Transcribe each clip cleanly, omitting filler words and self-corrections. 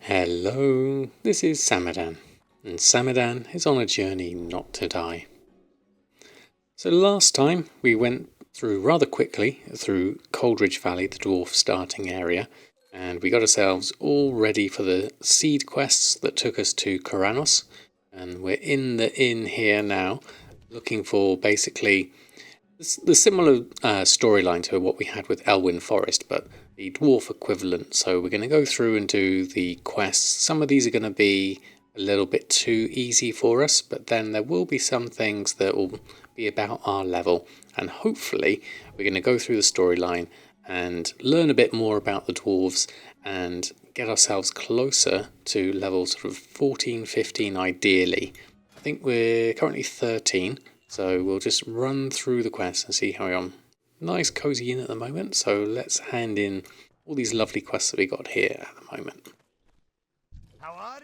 Hello, this is Samadan, and Samadan is on a journey not to die. So last time we went through rather quickly through Coldridge Valley, the dwarf starting area, and we got ourselves all ready for the seed quests that took us to Kharanos, and we're in the inn here now, looking for basically the similar storyline to what we had with Elwyn Forest, but the dwarf equivalent. So we're going to go through and do the quests. Some of these are going to be a little bit too easy for us, but then there will be some things that will be about our level, and hopefully we're going to go through the storyline and learn a bit more about the dwarves and get ourselves closer to level sort of 14, 15 ideally. I think we're currently 13. So we'll just run through the quests and see how we're on. Nice cozy inn at the moment, so let's hand in all these lovely quests that we got here at the moment. How are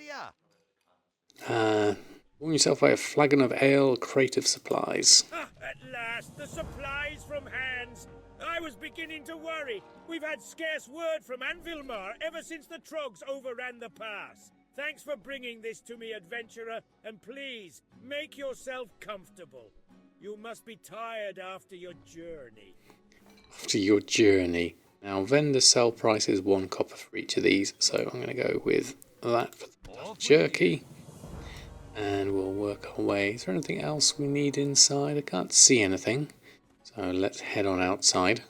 ya? Warm yourself by a flagon of ale, crate of supplies. At last, the supplies from hands. I was beginning to worry. We've had scarce word from Anvilmar ever since the Trogs overran the pass. Thanks for bringing this to me, adventurer, and please, make yourself comfortable. You must be tired after your journey. After your journey. Now, vendor sell price is 1 copper for each of these, so I'm going to go with that for the jerky. And we'll work our way. Is there anything else we need inside? I can't see anything, so let's head on outside.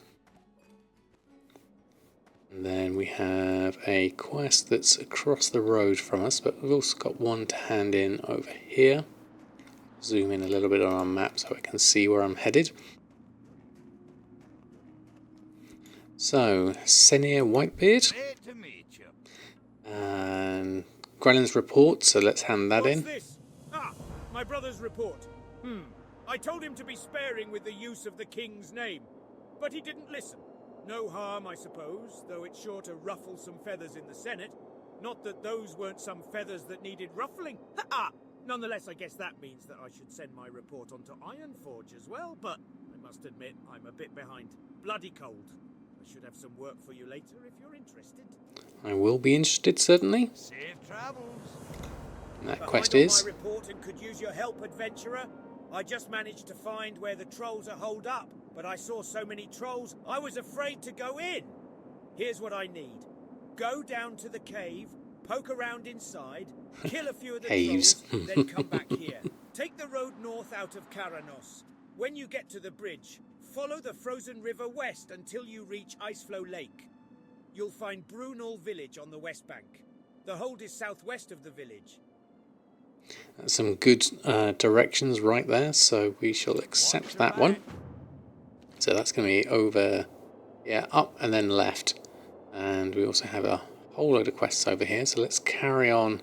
And then we have a quest that's across the road from us, but we've also got one to hand in over here. Zoom in a little bit on our map so I can see where I'm headed. So, Senir Whitebeard. Great to meet you. And Grellin's report, so let's hand that in. What's this? Ah, my brother's report. I told him to be sparing with the use of the king's name, but he didn't listen. No harm, I suppose, though it's sure to ruffle some feathers in the Senate. Not that those weren't some feathers that needed ruffling. Ha-ha! Nonetheless, I guess that means that I should send my report on to Ironforge as well, but I must admit I'm a bit behind. Bloody cold. I should have some work for you later if you're interested. I will be interested, certainly. Safe travels. And that Behind quest on is... my report and could use your help, adventurer. I just managed to find where the trolls are holed up, but I saw so many trolls I was afraid to go in. Here's what I need. Go down to the cave, poke around inside, kill a few of the Caves. trolls, then come back here. Take the road north out of Kharanos. When you get to the bridge, follow the frozen river west until you reach Iceflow Lake. You'll find Brunel village on the west bank. The hold is southwest of the village. That's some good directions right there, so we shall accept that one. So that's going to be over, yeah, up and then left. And we also have a whole load of quests over here, so let's carry on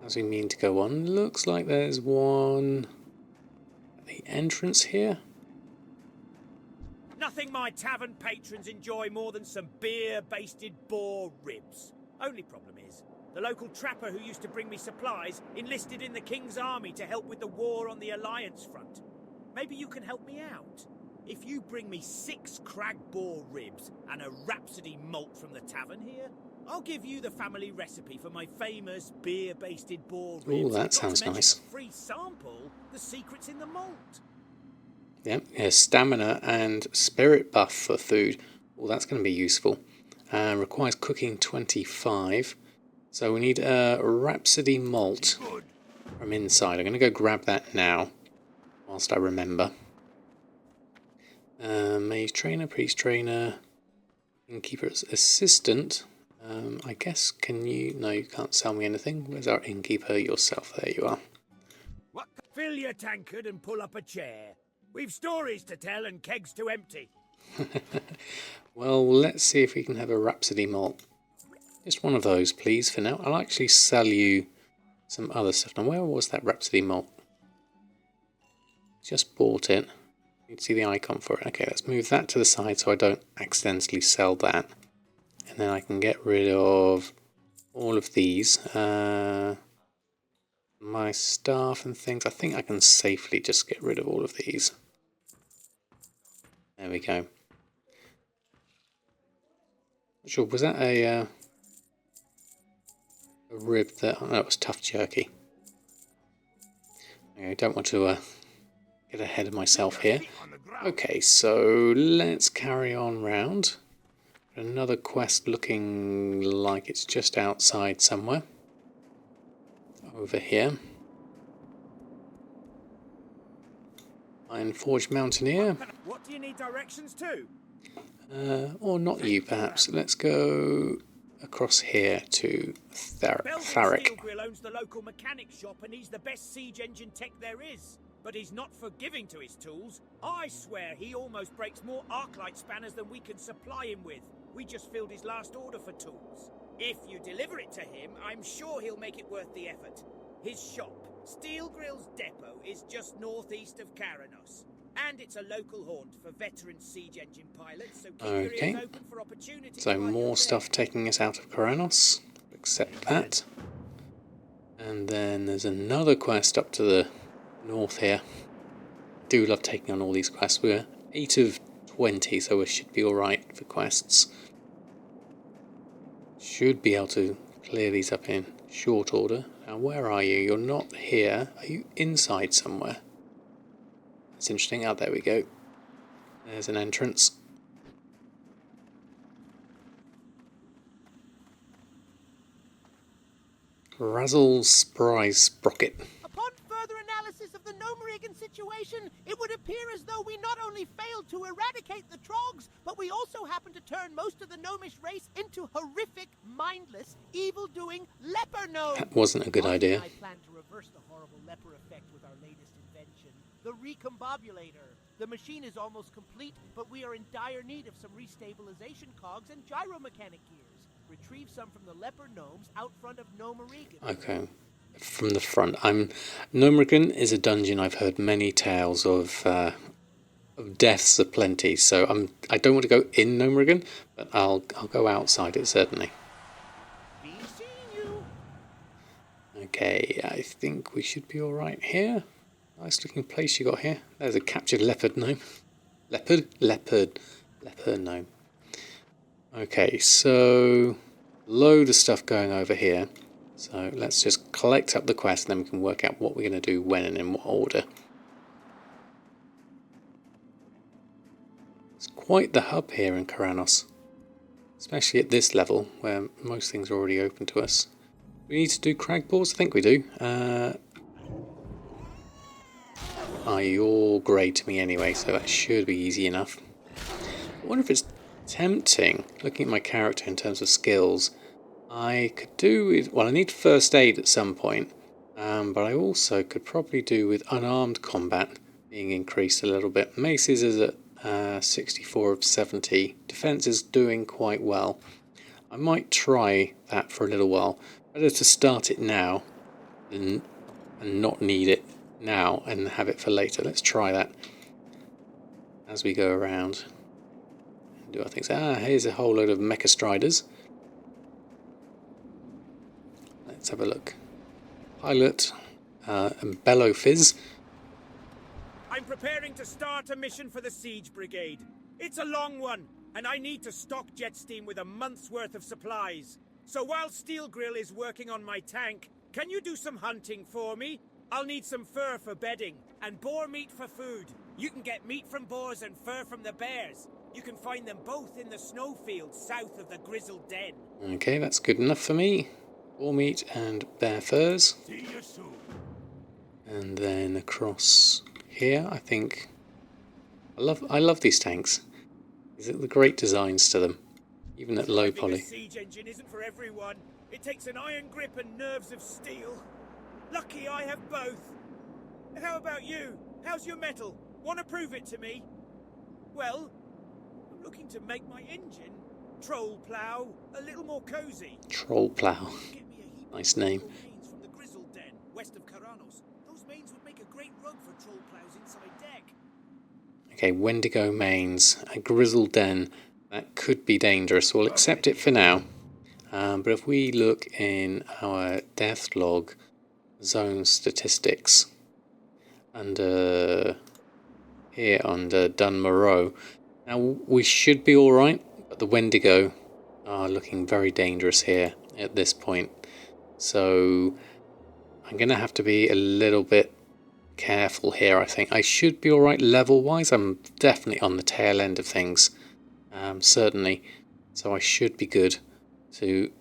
as we mean to go on. Looks like there's one at the entrance here. Nothing my tavern patrons enjoy more than some beer-basted boar ribs. Only problem is, the local trapper who used to bring me supplies enlisted in the King's army to help with the war on the Alliance front. Maybe you can help me out. If you bring me 6 crag boar ribs and a Rhapsody malt from the tavern here, I'll give you the family recipe for my famous beer-basted boar ribs. Ooh, that sounds nice. A free sample, the secrets in the malt. Yep, yeah, stamina and spirit buff for food. Well, that's going to be useful. Requires cooking 25. So we need a Rhapsody malt from inside. I'm going to go grab that now, whilst I remember. Mage trainer, priest trainer, innkeeper's assistant. I guess, can you... No, you can't sell me anything. Where's our innkeeper? Yourself. There you are. What? Fill your tankard and pull up a chair. We've stories to tell and kegs to empty. Well, let's see if we can have a Rhapsody malt. Just one of those, please, for now. I'll actually sell you some other stuff. Now, where was that Rhapsody malt? Just bought it. You can see the icon for it. Okay, let's move that to the side so I don't accidentally sell that. And then I can get rid of all of these. My staff and things. I think I can safely just get rid of all of these. There we go. Not sure, was that a... a rib there. Oh, that was tough jerky. I don't want to get ahead of myself here. Okay, so let's carry on round. Another quest looking like it's just outside somewhere. Over here. Ironforge Mountaineer. What do you need directions to? Or not you, perhaps. Let's go across here to Tharic. Steelgrill owns the local mechanic shop and he's the best siege engine tech there is. But he's not forgiving to his tools. I swear he almost breaks more arclight spanners than we can supply him with. We just filled his last order for tools. If you deliver it to him, I'm sure he'll make it worth the effort. His shop, Steelgrill's depot, is just northeast of Kharanos. And it's a local haunt for veteran siege engine pilots, so keep your ears open for opportunities. So more stuff taking us out of Kharanos. Accept that. And then there's another quest up to the north here. I do love taking on all these quests. We're 8 of 20, so we should be alright for quests. Should be able to clear these up in short order. Now where are you? You're not here. Are you inside somewhere? That's interesting. Oh, there we go. There's an entrance. Razzle Spry Sprocket. Upon further analysis of the Gnomerigan situation, it would appear as though we not only failed to eradicate the Trogs, but we also happened to turn most of the Gnomish race into horrific, mindless, evil-doing leper gnomes. That wasn't a good idea. I plan to reverse the horrible leper effect with our latest invention, the Recombobulator. The machine is almost complete, but we are in dire need of some restabilization cogs and gyromechanic gears. Retrieve some from the leper gnomes out front of Gnomerigan. Okay, from the front. Gnomerigan is a dungeon I've heard many tales of deaths aplenty. So I don't want to go in Gnomerigan, but I'll go outside it certainly. Be seeing you. Okay, I think we should be all right here. Nice looking place you got here. There's a captured leopard gnome. Leopard gnome. Okay, so load of stuff going over here. So let's just collect up the quest and then we can work out what we're going to do when and in what order. It's quite the hub here in Kharanos, especially at this level where most things are already open to us. We need to do crag balls? I think we do. You're grey to me anyway, so that should be easy enough. I wonder if it's tempting, looking at my character in terms of skills, I could do with, well, I need first aid at some point, but I also could probably do with unarmed combat being increased a little bit. Maces is at 64 of 70. Defense is doing quite well. I might try that for a little while. Better to start it now and not need it now and have it for later. Let's try that as we go around. Do our things. Here's a whole load of mecha striders. Let's have a look. Pilot and Bellow Fizz. I'm preparing to start a mission for the Siege Brigade. It's a long one, and I need to stock Jetsteam with a month's worth of supplies. So while Steelgrill is working on my tank, can you do some hunting for me? I'll need some fur for bedding, and boar meat for food. You can get meat from boars and fur from the bears. You can find them both in the snowfields south of the Grizzled Den. Okay, that's good enough for me. Boar meat and bear furs. See you soon. And then across here, I think I love these tanks. These are the great designs to them, even at low poly. A siege engine isn't for everyone. It takes an iron grip and nerves of steel. Lucky I have both. How about you? How's your metal? Want to prove it to me? Well, I'm looking to make my engine, Troll Plough, a little more cozy. Troll Plough. Nice name. Mains from the Grizzled Den, west of Kharanos. Those mains would make a great rug for troll ploughs inside deck. Okay, Wendigo mains, a Grizzled Den. That could be dangerous. We'll accept it for now. But if we look in our death log, zone statistics, under here under Dunmoreau, now we should be alright, but the Wendigo are looking very dangerous here at this point. So I'm going to have to be a little bit careful here, I think. I should be alright level-wise. I'm definitely on the tail end of things, certainly. So I should be good to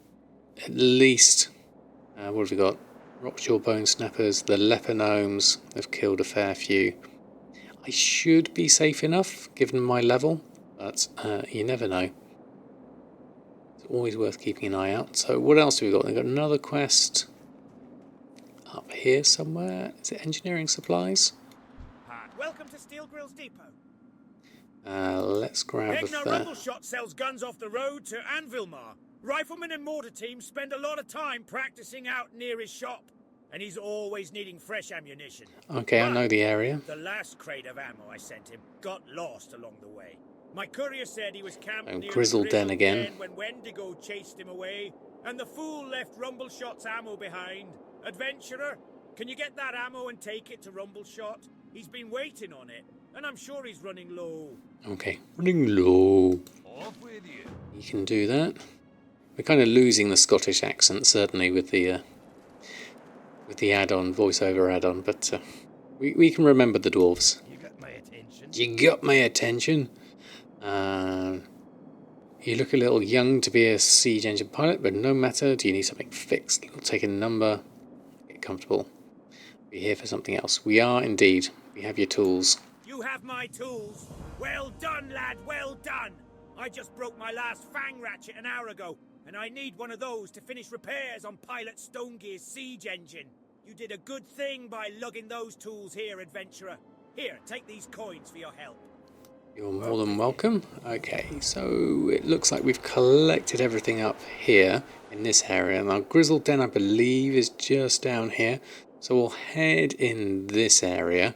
at least... what have we got? Rockjaw Bone Snappers, the Leper Gnomes have killed a fair few. I should be safe enough, given my level, but you never know. It's always worth keeping an eye out. So what else do we got? We've got another quest up here somewhere. Is it engineering supplies? Welcome to Steel Grill's depot. Let's grab Egnar a... Rumbleshot sells guns off the road to Anvilmar. Riflemen and mortar teams spend a lot of time practicing out near his shop, and he's always needing fresh ammunition. Okay, I know the area. The last crate of ammo I sent him got lost along the way. My courier said he was camped near Grizzle the Den again. Den when Wendigo chased him away, and the fool left Rumbleshot's ammo behind. Adventurer, can you get that ammo and take it to Rumbleshot? He's been waiting on it, and I'm sure he's running low. Okay, running low. Off with you. You can do that. We're kind of losing the Scottish accent, certainly with the add-on, voiceover add-on, but we can remember the dwarves. You got my attention. You got my attention. You look a little young to be a siege engine pilot, but no matter. Do you need something fixed? We'll take a number. Get comfortable. We're here for something else. We are indeed. We have your tools. You have my tools. Well done, lad, well done. I just broke my last fang ratchet an hour ago, and I need one of those to finish repairs on Pilot Stonegear's siege engine. You did a good thing by lugging those tools here, adventurer. Here, take these coins for your help. You're more than welcome. Okay, so it looks like we've collected everything up here in this area. Now, Grizzle Den, I believe, is just down here. So we'll head in this area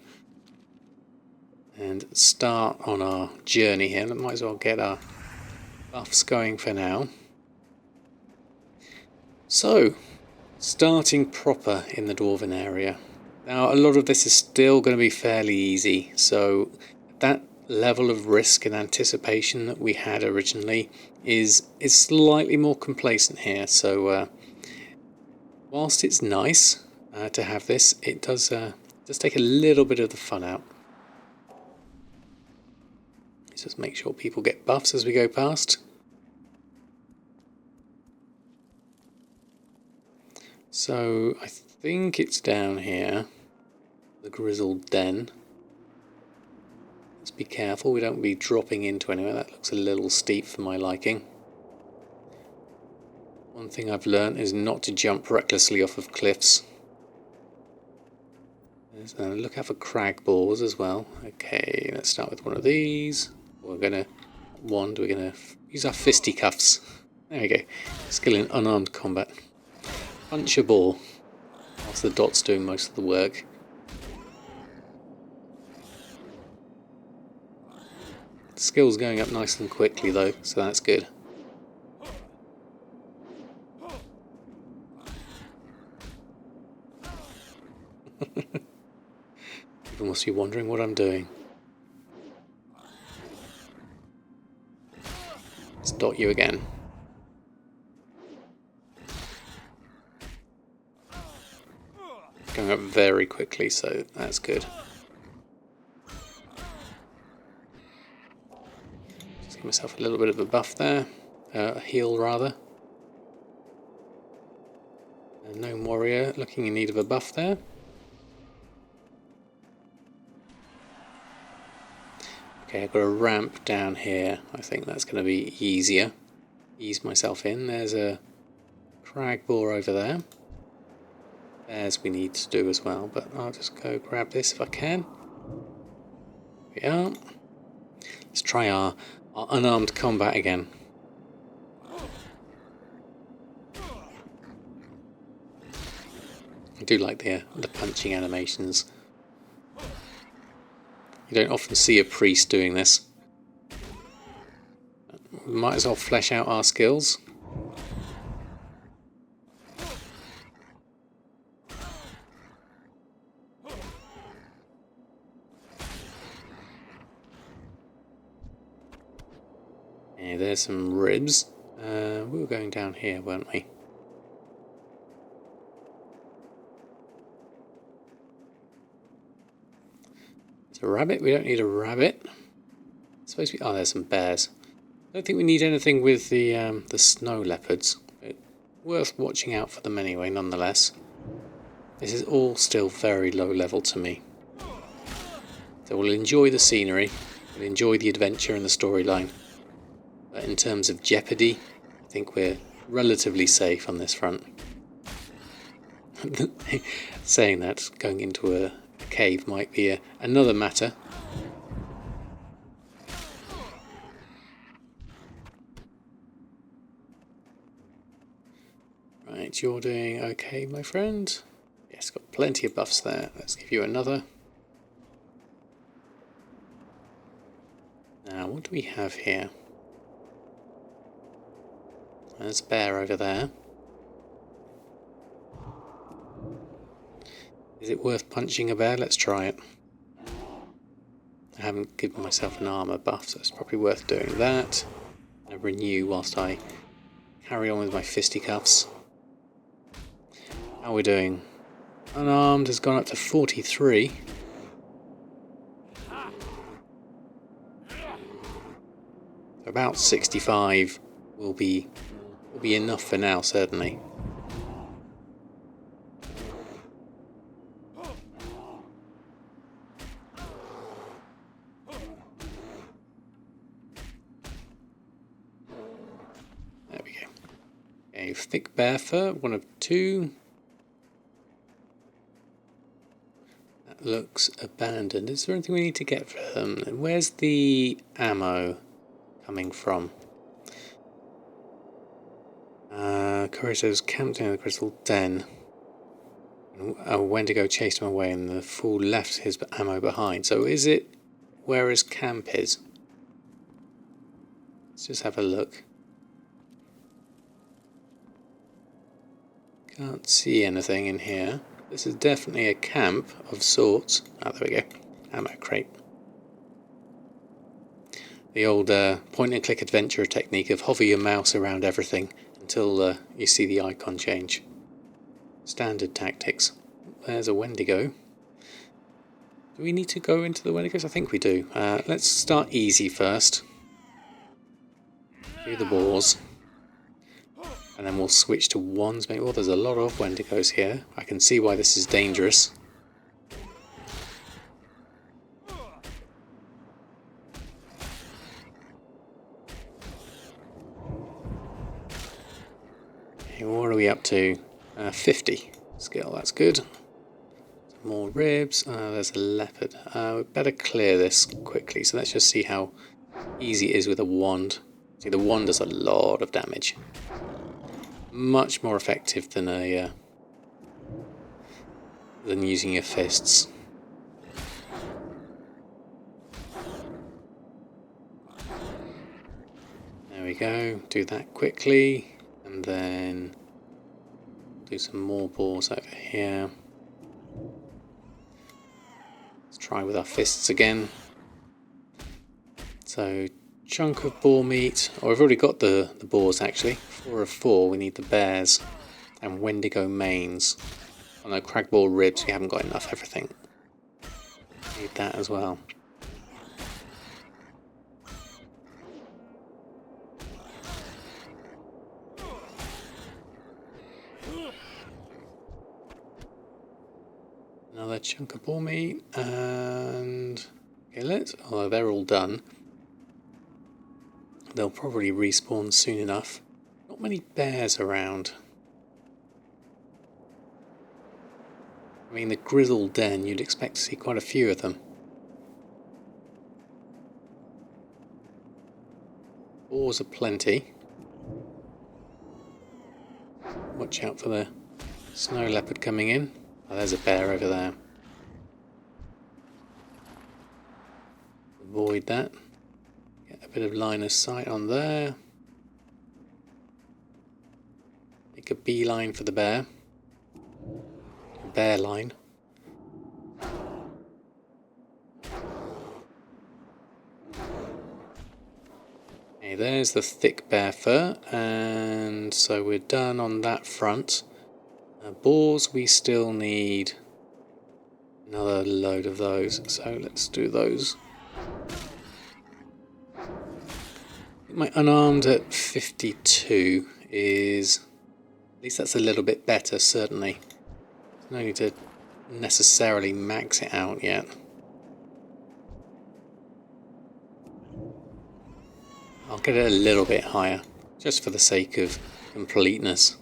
and start on our journey here. Might as well get our buffs going for now. So, starting proper in the Dwarven area. Now, a lot of this is still going to be fairly easy, so that level of risk and anticipation that we had originally is slightly more complacent here. So, whilst it's nice to have this, it does take a little bit of the fun out. Let's just make sure people get buffs as we go past. So I think it's down here, the Grizzle Den. Let's be careful we don't be dropping into anywhere. That looks a little steep for my liking. One thing I've learned is not to jump recklessly off of cliffs. Look out for crag balls as well. Okay, let's start with one of these. We're going to use our fisticuffs. There we go. Skill in unarmed combat. Punch a ball, whilst the dot's doing most of the work. The skill's going up nice and quickly though, so that's good. People must be wondering what I'm doing. Let's dot you again. Going up very quickly, so that's good. Just give myself a little bit of a buff there, a heal rather. No warrior looking in need of a buff there. Okay, I've got a ramp down here. I think that's going to be easier. Ease myself in. There's a crag boar over there. As we need to do as well, but I'll just go grab this if I can. Here we are. Let's try our unarmed combat again. I do like the punching animations. You don't often see a priest doing this. We might as well flesh out our skills. Yeah, there's some ribs. We were going down here, weren't we? It's a rabbit. We don't need a rabbit. It's supposed to be... Oh, there's some bears. I don't think we need anything with the snow leopards. But worth watching out for them anyway, nonetheless. This is all still very low level to me. So we'll enjoy the scenery. We'll enjoy the adventure and the storyline. But in terms of jeopardy, I think we're relatively safe on this front. Saying that, going into a cave might be another matter. Right, you're doing okay, my friend. Yes, got plenty of buffs there. Let's give you another. Now, what do we have here? There's a bear over there. Is it worth punching a bear? Let's try it. I haven't given myself an armor buff, so it's probably worth doing that. I'm going to renew whilst I carry on with my fisticuffs. How are we doing? Unarmed has gone up to 43. About 65 will be enough for now, certainly. There we go. A thick bear fur, one of two. That looks abandoned. Is there anything we need to get for them? And where's the ammo coming from? Kharanos camped in the crystal den. A Wendigo chased him away and the fool left his ammo behind. So is it where his camp is? Let's just have a look. Can't see anything in here. This is definitely a camp of sorts. Oh, there we go. Ammo crate. The old point and click adventure technique of hover your mouse around everything until you see the icon change. Standard tactics. There's a Wendigo. Do we need to go into the Wendigos? I think we do. Let's start easy first. Do the boars. And then we'll switch to wands. Maybe. Well, there's a lot of Wendigos here. I can see why this is dangerous. Okay, what are we up to? 50 skill, that's good. Some more ribs. There's a leopard. We better clear this quickly. So let's just see how easy it is with a wand. See, the wand does a lot of damage. Much more effective than using your fists. There we go. Do that quickly, and then do some more boars over here. Let's try with our fists again. So, chunk of boar meat. Oh, I've already got the boars actually. 4 of 4. We need the bears and Wendigo manes. Oh no, cragboar ribs. We haven't got enough everything. Need that as well. Another chunk of boar meat and okay, oh, they're all done. They'll probably respawn soon enough. Not many bears around. I mean, the grizzled den, you'd expect to see quite a few of them. Boars are plenty. Watch out for the snow leopard coming in. Oh, there's a bear over there. Avoid that. Get a bit of line of sight on there. Make a beeline for the bear. Bear line. Okay, there's the thick bear fur, and so we're done on that front. Boars we still need Another load of those, so let's do those. My unarmed at 52 is, at least that's a little bit better, certainly. No need to necessarily max it out yet. I'll get it a little bit higher, just for the sake of completeness.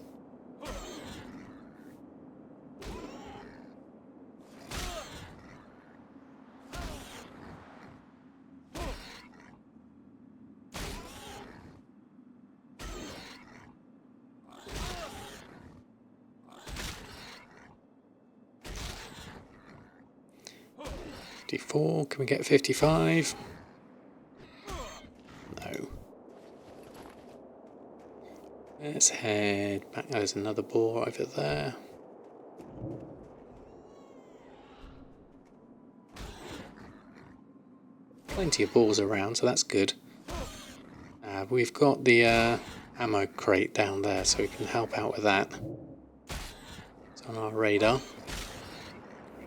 Can we get 55? No. Let's head back. There's another boar over there. Plenty of boars around, so that's good. We've got the ammo crate down there, so we can help out with that. It's on our radar.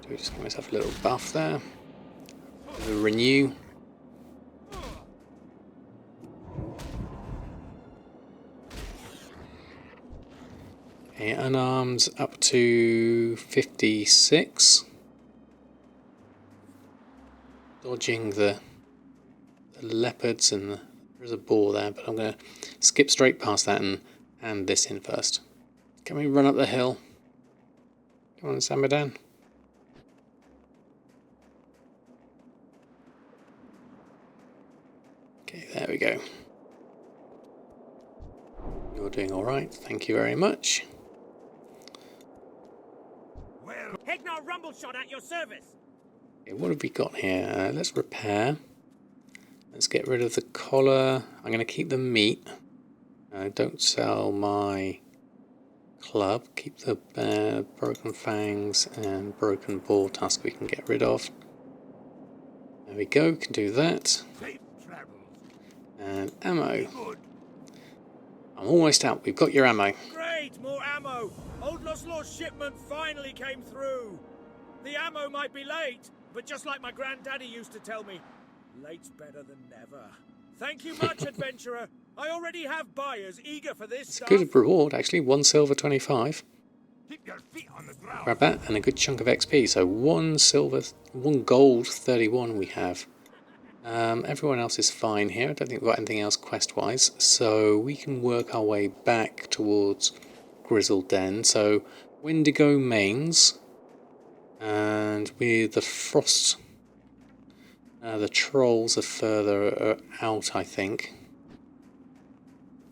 Do just give myself a little buff there. Renew. Okay, unarmed up to 56. Dodging the leopards, and there's a boar there, but I'm going to skip straight past that and hand this in first. Can we run up the hill? Come on, Samadan. Okay, there we go. You're doing alright, thank you very much. Well, Hegnar Rumbleshot at your service! Okay, what have we got here? Let's repair. Let's get rid of the collar. I'm going to keep the meat. Don't sell my club. Keep the broken fangs and broken boar tusk we can get rid of. There we go, can do that. safe travels. And ammo. Good. I'm almost out. We've got your ammo. Great, more ammo! Old Lost Law's shipment finally came through! The ammo might be late, but just like my granddaddy used to tell me, late's better than never. Thank you much, adventurer. I already have buyers eager for this It's a stuff. good reward, actually. 1 silver 25. Keep your feet on the ground. Grab that, and a good chunk of XP. So 1 silver, 1 gold 31 we have. Everyone else is fine here. I don't think we've got anything else quest-wise. So we can work our way back towards Grizzle Den. So Wendigo Mains. And with the Frost... the trolls are further out, I think.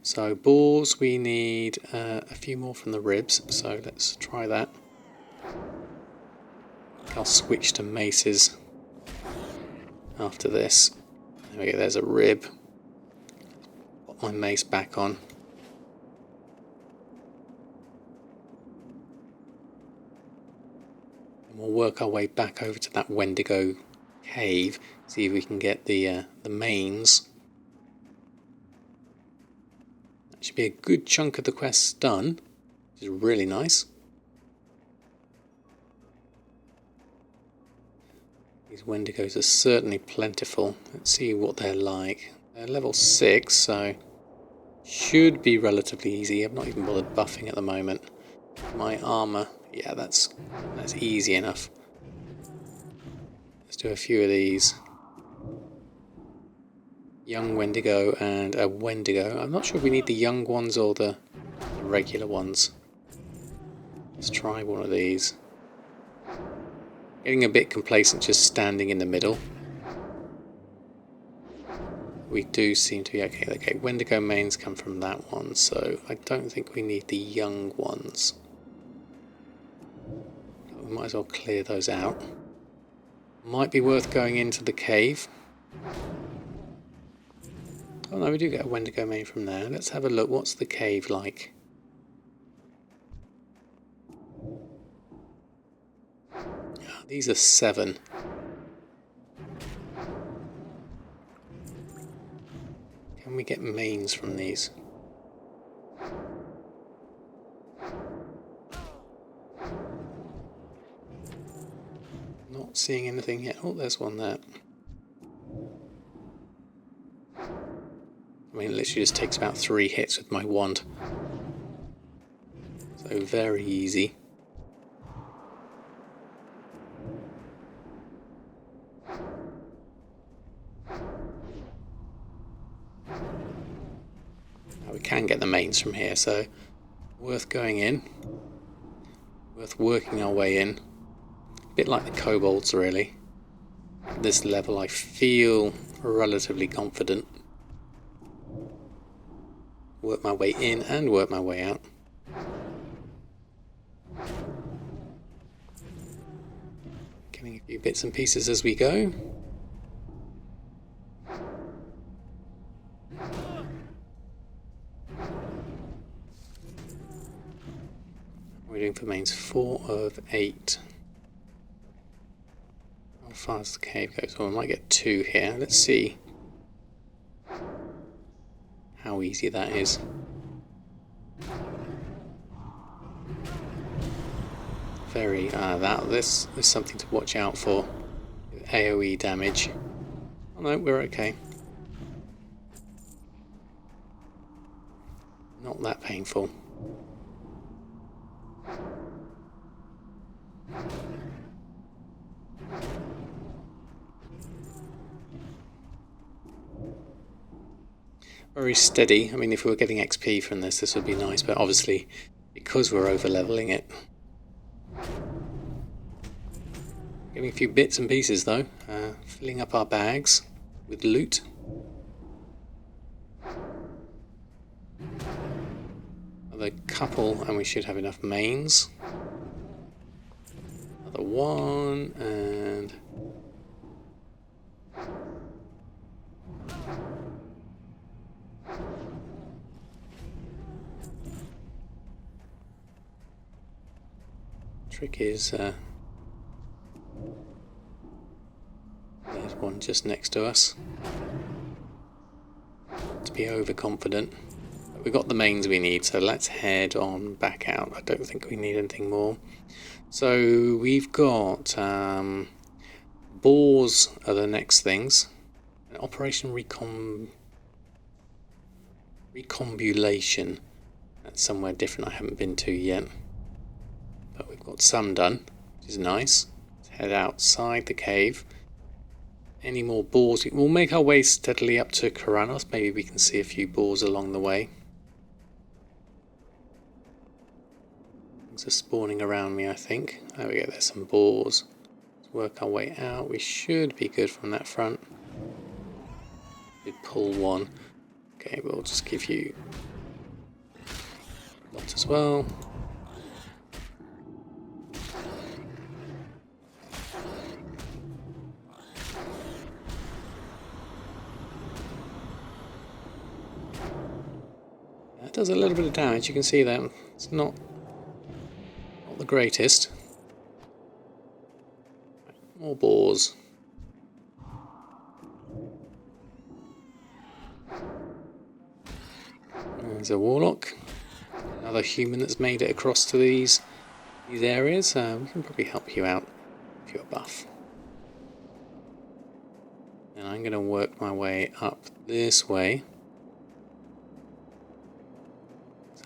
So boars, we need a few more from the ribs, so let's try that. I'll switch to maces after this. There we go, there's a rib. Put my mace back on. And we'll work our way back over to that Wendigo cave, see if we can get the mains. That should be a good chunk of the quests done, which is really nice. These Wendigos are certainly plentiful. Let's see what they're like. They're level 6, so should be relatively easy. I've not even bothered buffing at the moment. My armor, yeah, that's easy enough. Let's do a few of these. Young Wendigo and a Wendigo. I'm not sure if we need the young ones or the regular ones. Let's try one of these. Getting a bit complacent just standing in the middle. We do seem to be okay. Okay, Wendigo mains come from that one, so I don't think we need the young ones. We might as well clear those out. Might be worth going into the cave. Oh no, we do get a Wendigo main from there. Let's have a look. What's the cave like? Oh, these are 7. Can we get mains from these? Not seeing anything yet. Oh, there's one there. I mean, it literally just takes about 3 hits with my wand. So very easy. Now we can get the mains from here, so worth going in. Worth working our way in. A bit like the kobolds, really. At this level, I feel relatively confident. Work my way in and work my way out. Getting a few bits and pieces as we go. We're doing for mains 4 of 8. How far does the cave go? So I might get 2 here. Let's see how easy that is. Very, this is something to watch out for. AoE damage. Oh no, we're okay. Not that painful. Very steady. I mean, if we were getting XP from this would be nice, but obviously, because we're over-leveling it. Getting a few bits and pieces though, filling up our bags with loot. Another couple, and we should have enough mains. Another one, and trick is there's one just next to us. To be overconfident. But we've got the mains we need, so let's head on back out. I don't think we need anything more. So we've got boars are the next things. Operation Recombulation. That's somewhere different I haven't been to yet. But we've got some done, which is nice. Let's head outside the cave. Any more boars? We'll make our way steadily up to Kharanos. Maybe we can see a few boars along the way. Things are spawning around me, I think. There we go, there's some boars. Let's work our way out. We should be good from that front. Did pull one. Okay, we'll just give you a lot as well. It does a little bit of damage, you can see that. It's not the greatest. More boars. There's a warlock. Another human that's made it across to these areas. We can probably help you out if you're buff. And I'm going to work my way up this way.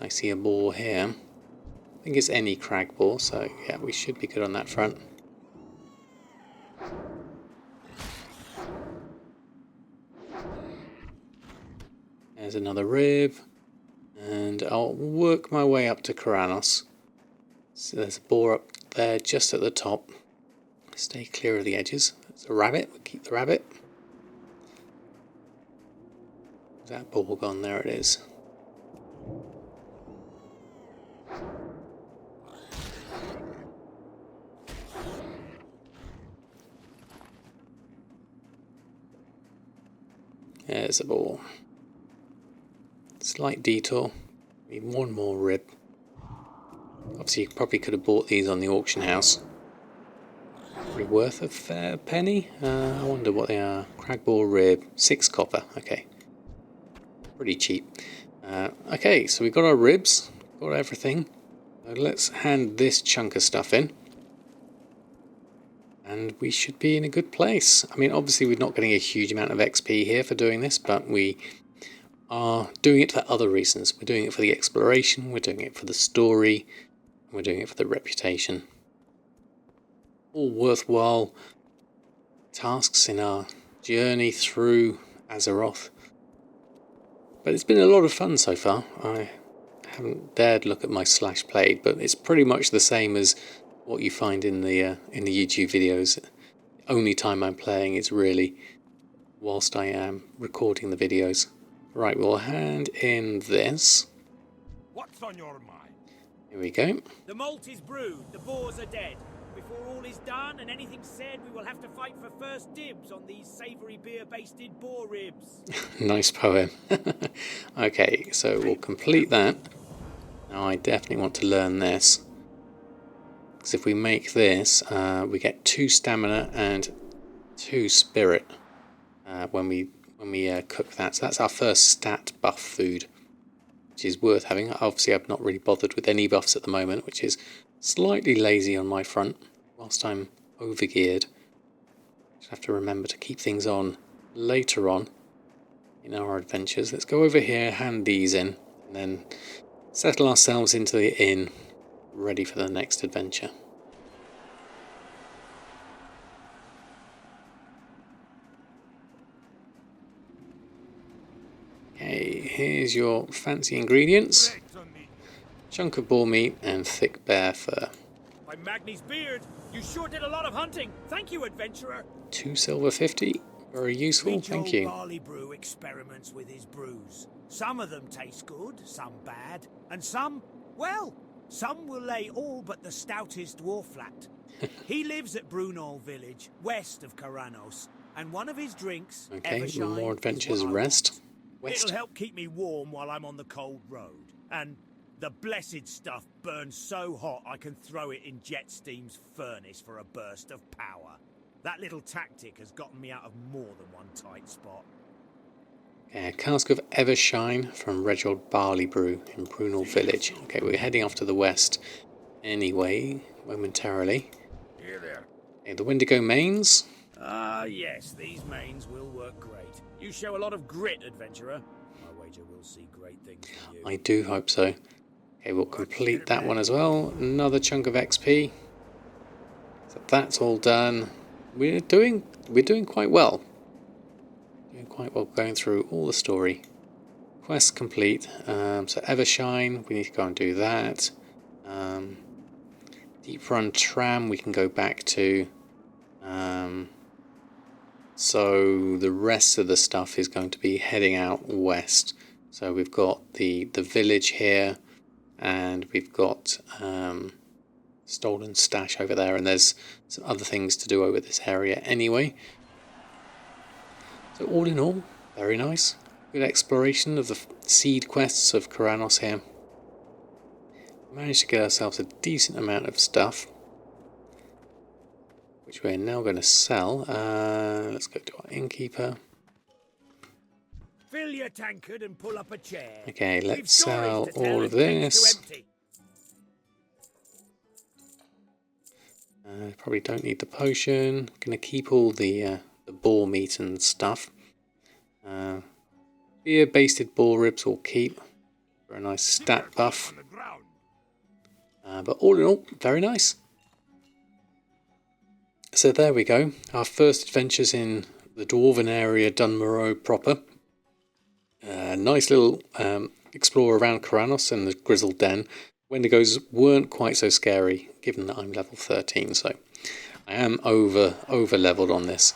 I see a boar here. I think it's any crag boar, so yeah, we should be good on that front. There's another rib, and I'll work my way up to Kharanos. So there's a boar up there just at the top. Stay clear of the edges. There's a rabbit, we'll keep the rabbit. Is that boar gone? There it is. There's a boar. Slight detour. Need one more rib. Obviously, you probably could have bought these on the auction house. Probably worth a fair penny. I wonder what they are. Cragboar rib, 6 copper. Okay, pretty cheap. Okay, so we've got our ribs, got everything. So let's hand this chunk of stuff in. and we should be in a good place. I mean, obviously we're not getting a huge amount of XP here for doing this, but we are doing it for other reasons. We're doing it for the exploration, we're doing it for the story, and we're doing it for the reputation. All worthwhile tasks in our journey through Azeroth. But it's been a lot of fun so far. I haven't dared look at my slash played, but it's pretty much the same as what you find in the YouTube videos. The only time I'm playing is really whilst I am recording the videos. Right, we'll hand in this. What's on your mind? Here we go. The malt is brewed, the boars are dead. Before all is done and anything's said, we will have to fight for first dibs on these savoury beer-basted boar ribs. Nice poem. Okay, so we'll complete that. Now I definitely want to learn this. Because if we make this, we get 2 stamina and 2 spirit when we cook that. So that's our first stat buff food, which is worth having. Obviously I've not really bothered with any buffs at the moment, which is slightly lazy on my front, whilst I'm overgeared. Just have to remember to keep things on later on in our adventures. Let's go over here, hand these in, and then settle ourselves into the inn, ready for the next adventure. Okay, here's your fancy ingredients. Legs on me. Chunk of boar meat and thick bear fur. By Magni's beard, you sure did a lot of hunting. Thank you, adventurer. 2 silver 50. Very useful, Reach thank old you. Barley Brew experiments with his brews. Some of them taste good, some bad, and some, well, some will lay all but the stoutest dwarf flat. He lives at Brunel village, west of Kharanos, and one of his drinks, Okay, Evershine, more is adventures what I rest. want. West. It'll help keep me warm while I'm on the cold road. And the blessed stuff burns so hot I can throw it in Jet Steam's furnace for a burst of power. That little tactic has gotten me out of more than one tight spot. Okay, a cask of Evershine from Reginald Barley Brew in Brunel village. Okay, we're heading off to the west anyway, momentarily. Here there. Okay, the Wendigo Mains. Ah, yes, these mains will work great. You show a lot of grit, adventurer. I wager we'll see great things from you. I do hope so. Okay, we'll complete that one as well. Another chunk of XP. So that's all done. We're doing quite well. Doing quite well going through all the story. Quest complete. So Evershine, we need to go and do that. Deep Run Tram, we can go back to. So the rest of the stuff is going to be heading out west. So we've got the village here, and we've got Stolen Stash over there, and there's some other things to do over this area anyway. So all in all, very nice. Good exploration of the seed quests of Kharanos here. Managed to get ourselves a decent amount of stuff, which we're now going to sell. Let's go to our innkeeper. Fill your tankard and pull up a chair. Okay, We've let's stories sell to tell all and of kegs to this. empty. Probably don't need the potion. Gonna keep all the boar meat and stuff. Beer basted boar ribs will keep for a nice stat buff. On the ground. But all in all, very nice. So there we go. Our first adventures in the Dwarven area, Dunmorrow proper. Nice little explore around Kharanos and the Grizzled Den. Wendigos weren't quite so scary, given that I'm level 13, so I am over leveled on this,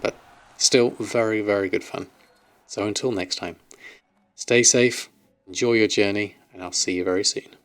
but still very, very good fun. So until next time, stay safe, enjoy your journey, and I'll see you very soon.